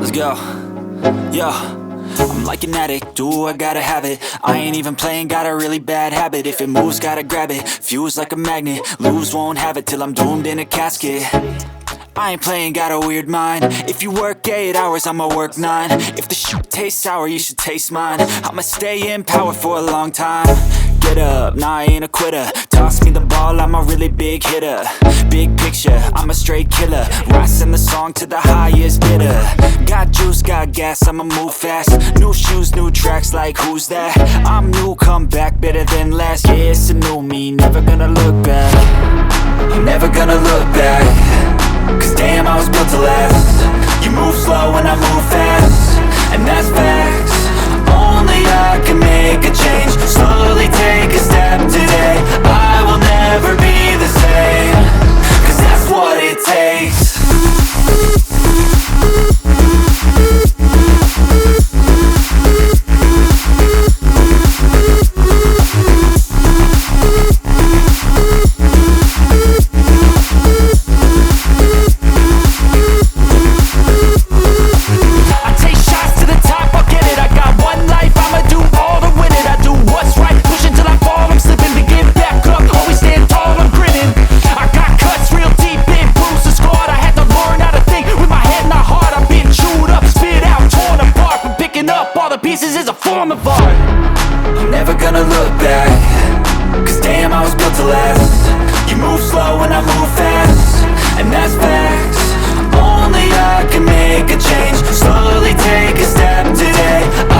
Let's go. Yo, I'm like an addict, do I gotta have it. I ain't even playing, got a really bad habit. If it moves, gotta grab it, fuse like a magnet. Lose, won't have it till I'm doomed in a casket. I ain't playing, got a weird mind. If you work 8 hours, I'ma work 9. If the shit tastes sour, you should taste mine. I'ma stay in power for a long time. Get up, nah, I ain't a quitter. Toss me the ball, I'm a really big hitter. Big picture, I'm a straight killer. Rising the song to the highest bidder. Got juice, got gas, I'ma move fast. New shoes, new tracks, like who's that? I'm new, come back, better than last. Yeah, it's a new me, never gonna look back. I'm never gonna look back. Cause damn, I was built to last. You move slow and I move fast, and that's facts. Only I can make a change. Slowly take a step today. I will never be the same. Cause that's what it takes. I'm never gonna look back. Cause damn, I was built to last. You move slow and I move fast, and that's facts. Only I can make a change. Slowly take a step today.